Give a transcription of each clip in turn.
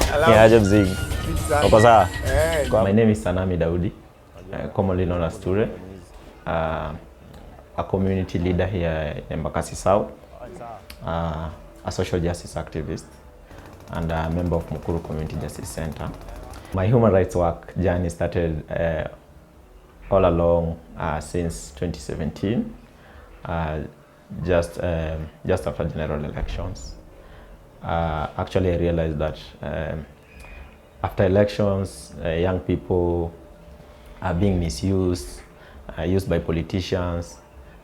Yeah, Jabzig. My name is Daudi, commonly known as Toure, a community leader here in Embakasi South, a social justice activist, and a member of Mukuru Community Justice Center. My human rights work journey started all along since 2017, just after general elections. Actually, I realized that after elections, young people are being misused, used by politicians.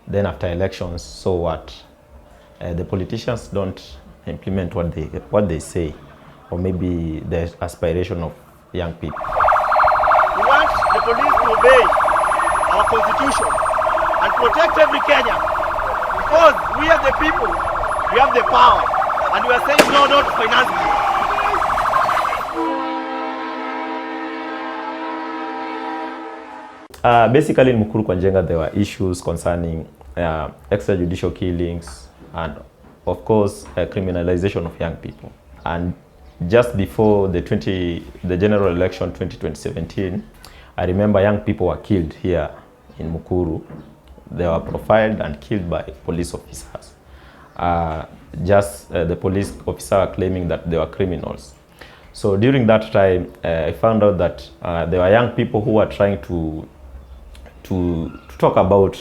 Then after elections, so what? The politicians don't implement what they say, or maybe the aspiration of young people. We want the police to obey our constitution and protect every Kenyan, because we are the people, we have the power, and we are saying no, not financially. Basically, in Mukuru Kwa Njenga, there were issues concerning extrajudicial killings and, of course, criminalization of young people. And just before the general election 2017, I remember young people were killed here in Mukuru. They were profiled and killed by police officers. The police officer claiming that they were criminals. So during that time, I found out that there were young people who were trying to talk about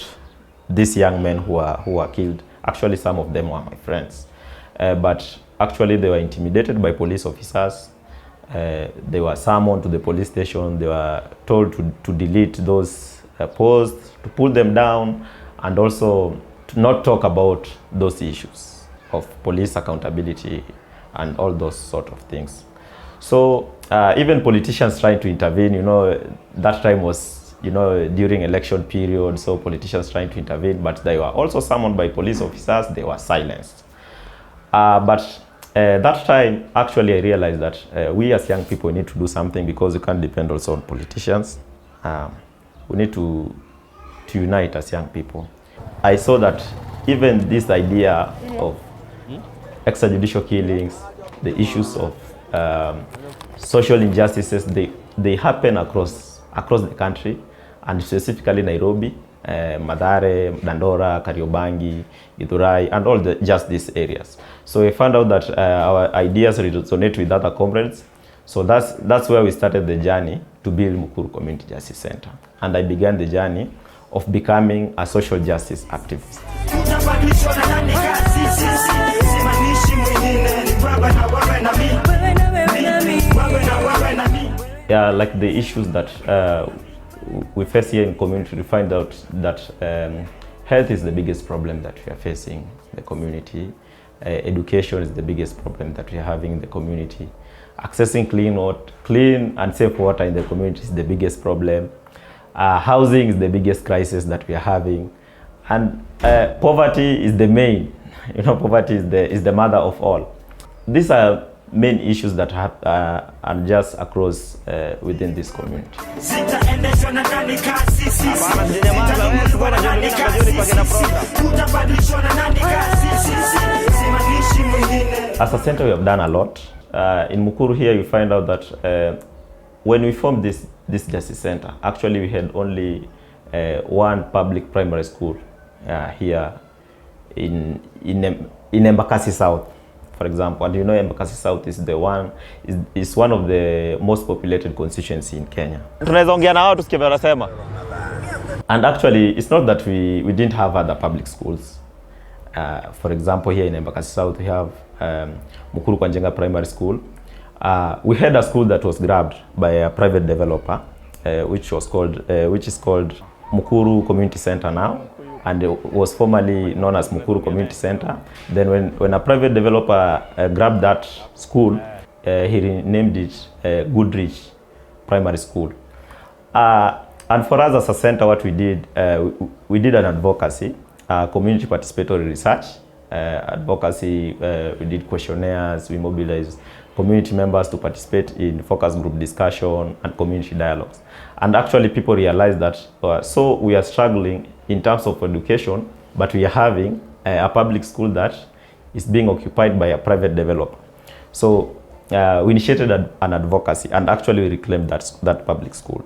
these young men who were killed. Actually, some of them were my friends. But actually, they were intimidated by police officers. They were summoned to the police station. They were told to delete those posts, to pull them down, and also to not talk about those issues of police accountability and all those sort of things. So even politicians trying to intervene, that time was, during election period, so politicians trying to intervene, but they were also summoned by police officers. They were silenced. But that time, actually, I realized that we as young people need to do something, because we can't depend also on politicians. We need to unite as young people. I saw that even this idea of extrajudicial killings, the issues of social injustices, they happen across the country, and specifically Nairobi, Mathare, Dandora, Kariobangi, Githurai, and all just these areas. So we found out that our ideas resonate with other comrades. So that's where we started the journey to build Mukuru Community Justice Center. And I began the journey of becoming a social justice activist. Yeah, like the issues that we face here in community, we find out that health is the biggest problem that we are facing in the community. Education is the biggest problem that we are having in the community. Accessing clean and safe water in the community is the biggest problem. Housing is the biggest crisis that we are having. And poverty is the main, poverty is the mother of all. These are main issues that are just across within this community. As a center, we have done a lot. In Mukuru here, you find out that when we formed this justice center, actually we had only one public primary school here in Embakasi South, for example. And Embakasi South is one of the most populated constituencies in Kenya. And actually, it's not that we didn't have other public schools. For example, here in Embakasi South, we have Mukuru Kwa Njenga Primary School. We had a school that was grabbed by a private developer, which is called Mukuru Community Center now, and it was formerly known as Mukuru Community Center. Then when a private developer grabbed that school, he renamed it Goodrich Primary School. And for us as a center, what we did an advocacy, community participatory research, advocacy. We did questionnaires, we mobilized community members to participate in focus group discussion and community dialogues. And actually people realized that so we are struggling in terms of education, but we are having a public school that is being occupied by a private developer. So we initiated an advocacy, and actually we reclaimed that public school.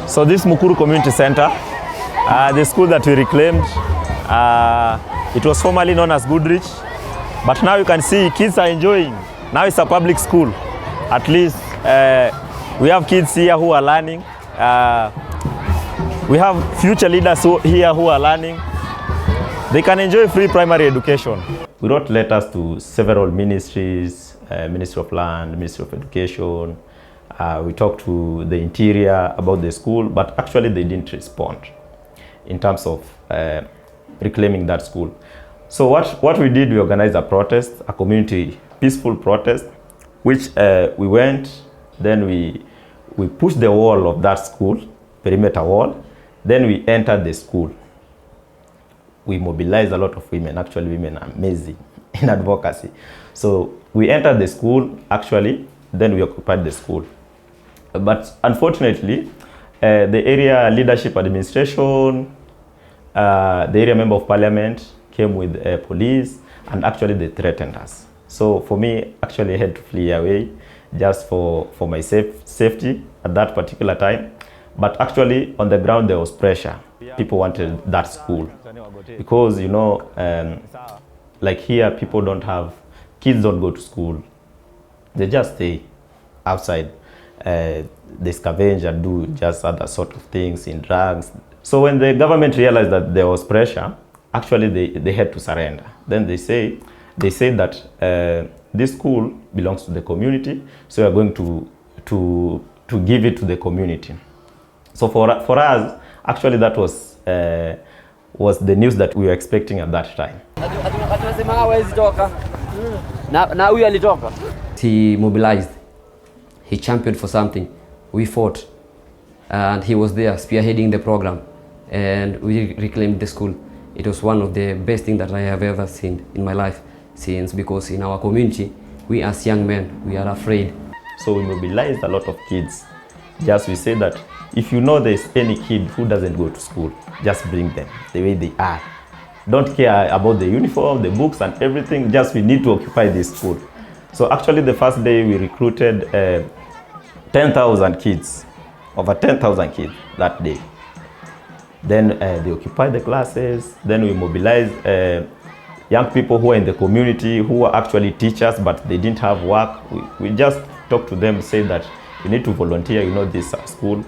So this Mukuru Community Center, the school that we reclaimed, it was formerly known as Goodrich, but now you can see kids are enjoying. Now it's a public school. At least we have kids here who are learning. We have future leaders here who are learning. They can enjoy free primary education. We wrote letters to several ministries, Ministry of Land, Ministry of Education. We talked to the Interior about the school, but actually they didn't respond in terms of reclaiming that school. So what we did, we organized a protest, a community peaceful protest, which we went, then we pushed the wall of that school, perimeter wall, then we entered the school. We mobilized a lot of women. Actually, women are amazing in advocacy. So we entered the school, actually, then we occupied the school. But unfortunately, the area leadership administration, the area member of parliament came with police, and actually they threatened us. So for me, actually I had to flee away just for my safety at that particular time. But actually on the ground there was pressure. People wanted that school because, you know, like here people don't have, kids don't go to school. They just stay outside. They scavenge and do just other sort of things in drugs. So when the government realized that there was pressure, actually they had to surrender. Then they said that this school belongs to the community, so we are going to give it to the community. So for us, actually that was the news that we were expecting at that time. He mobilized. He championed for something. We fought, and he was there spearheading the program, and we reclaimed the school. It was one of the best things that I have ever seen in my life, because in our community, we as young men, we are afraid. So we mobilized a lot of kids. Just we say that if you know there's any kid who doesn't go to school, just bring them the way they are. Don't care about the uniform, the books and everything, just we need to occupy this school. So actually the first day we recruited 10,000 kids, over 10,000 kids that day. Then they occupied the classes. Then we mobilized young people who are in the community, who are actually teachers, but they didn't have work. We just talked to them, say that we need to volunteer, you know, this school.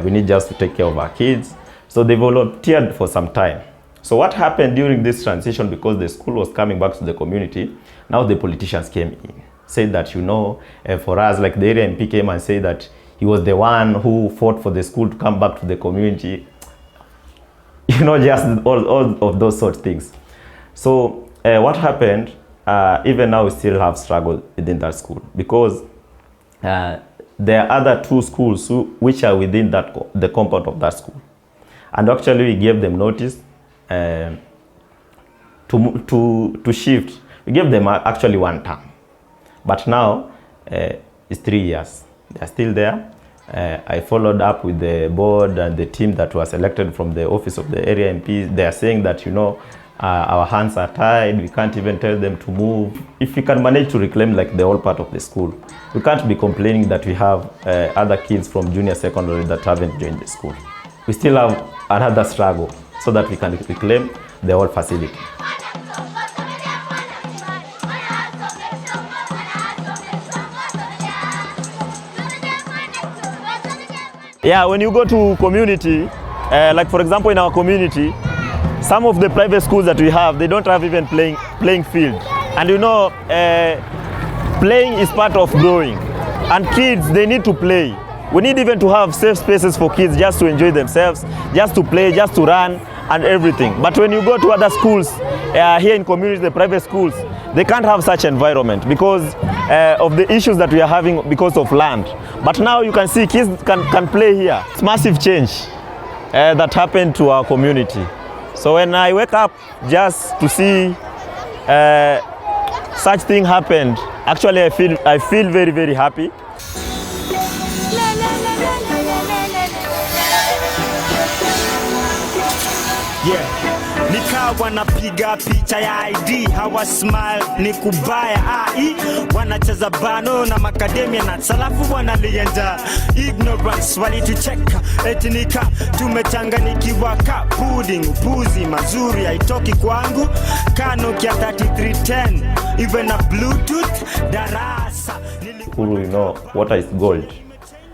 We need just to take care of our kids. So they volunteered for some time. So what happened during this transition, because the school was coming back to the community, now the politicians came in, said that, you know, for us, like the area MP came and said that he was the one who fought for the school to come back to the community. You know, just all of those sort of things. So what happened, even now we still have struggle within that school, because there are other two schools which are within the compound of that school. And actually we gave them notice to shift. We gave them actually 1 term. But now it's 3 years. They're still there. I followed up with the board and the team that was elected from the office of the area MP. They are saying that, you know, our hands are tied. We can't even tell them to move. If we can manage to reclaim like the whole part of the school, we can't be complaining that we have other kids from junior secondary that haven't joined the school. We still have another struggle so that we can reclaim the whole facility. Yeah, when you go to community, like for example in our community, some of the private schools that we have, they don't have even playing field. And you know, playing is part of growing. And kids, they need to play. We need even to have safe spaces for kids just to enjoy themselves, just to play, just to run and everything. But when you go to other schools, here in communities, the private schools, they can't have such environment because of the issues that we are having because of land. But now you can see kids can play here. It's massive change. that happened to our community. So when I wake up just to see such thing happened, actually I feel very, very happy. Yeah. Nikawa napiga picha ya ID, hawa smile ni kubaya ai, wanacheza bano na makademia na salafu wanalienda ignorance, walitucheka etinika tumechanganikiwa ka pudding, upuzi mazuri haitoki kwangu kano kia 3310 even a bluetooth darasa. Mukuru, you know, water is gold.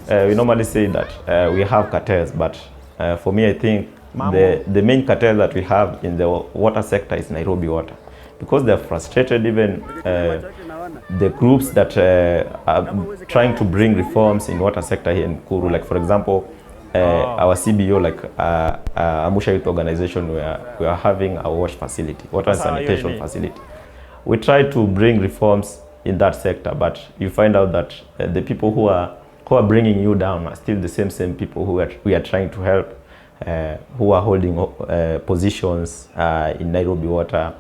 We normally say that we have cartels, but for me I think the main cartel that we have in the water sector is Nairobi Water, because they are frustrated. Even the groups that are trying to bring reforms in water sector here in Mukuru, like for example our CBO, like Amusha Youth Organization, we are having a wash facility, water and sanitation facility. We try to bring reforms in that sector, but you find out that the people who are bringing you down are still the same people who we are trying to help, who are holding positions in Nairobi Water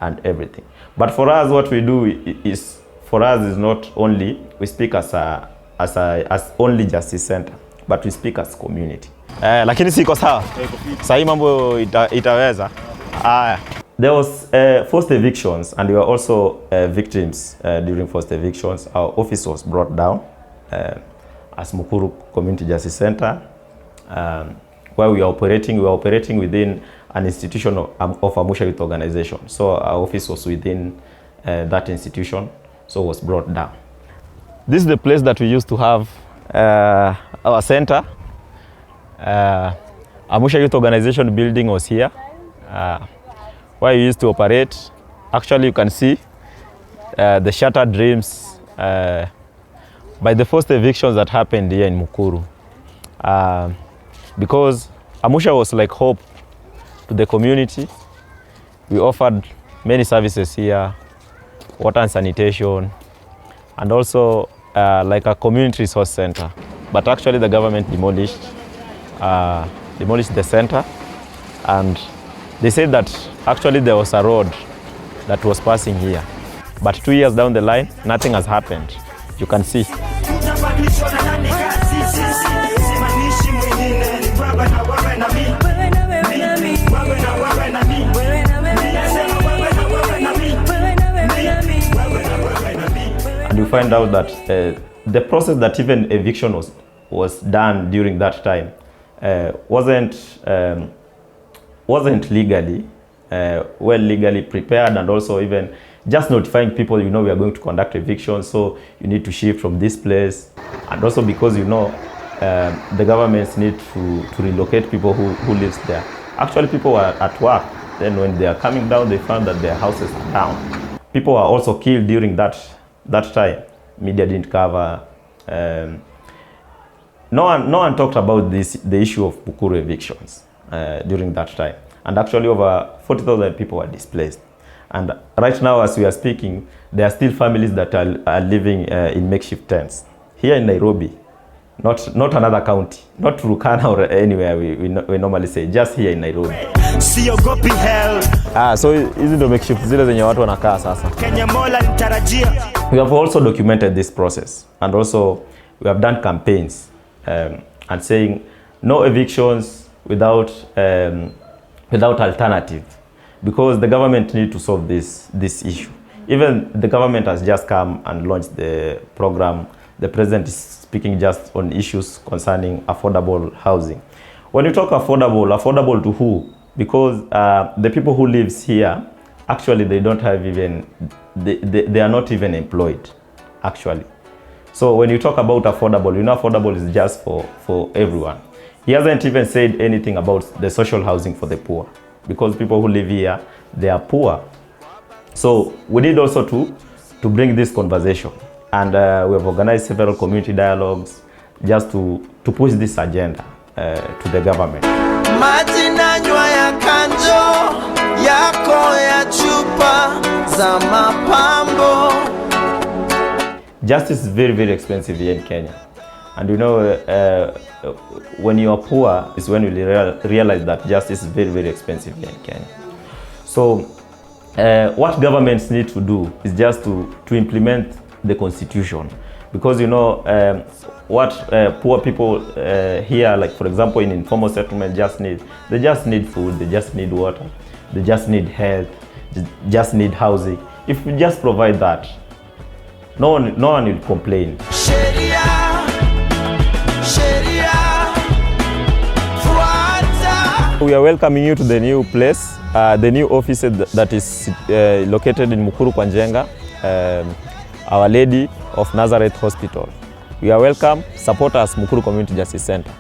and everything. But for us, what we do is not only we speak as only Justice Center, but we speak as community. Lakini siko sawa. Sasa mambo itaweza. There was forced evictions, and we were also victims during forced evictions. Our office was brought down as Mukuru Community Justice Center, where we were operating within an institution of Amusha Youth Organization. So our office was within that institution, so it was brought down. This is the place that we used to have our center. Amusha Youth Organization building was here, where we used to operate. Actually, you can see the shattered dreams by the first evictions that happened here in Mukuru. Because Amusha was like hope to the community. We offered many services here, water and sanitation, and also like a community resource center. But actually the government demolished the center, and they said that actually there was a road that was passing here. But 2 years down the line, nothing has happened. You can see. And you find out that the process that even eviction was done during that time wasn't legally legally prepared, and also even just notifying people, you know, we are going to conduct eviction, so you need to shift from this place. And also because, you know, the governments need to relocate people who lives there. Actually, people were at work. Then when they are coming down, they found that their houses are down. People were also killed during that time. Media didn't cover. No one talked about the issue of Mukuru evictions during that time. And actually over 40,000 people were displaced. And right now, as we are speaking, there are still families that are living in makeshift tents here in Nairobi, not another county, not Turkana or anywhere we normally say, just here in Nairobi. So hizi ndo makeshift zile zenye watu wanakaa sasa. We have also documented this process, and also we have done campaigns and saying no evictions without alternative, because the government need to solve this issue. Even the government has just come and launched the program. The president is speaking just on issues concerning affordable housing. When you talk affordable to who? Because the people who lives here, actually they don't have even, they are not even employed, actually. So when you talk about affordable, you know, affordable is just for everyone. He hasn't even said anything about the social housing for the poor, because people who live here, they are poor. So we need also to bring this conversation, and we have organized several community dialogues just to push this agenda to the government. Maji nanywa ya kanjo yako ya chupa za mapambo. Justice is very, very expensive here in Kenya. And you know, when you are poor is when you realize that justice is very, very expensive here in Kenya. So what governments need to do is just to implement the constitution. Because you know, what poor people here, like for example in informal settlement, they just need food, they just need water, they just need health, they just need housing. If we just provide that, no one will complain. We are welcoming you to the new place, the new office that is located in Mukuru Kwa Njenga, Our Lady of Nazareth Hospital. We are welcome. Support us, Mukuru Community Justice Center.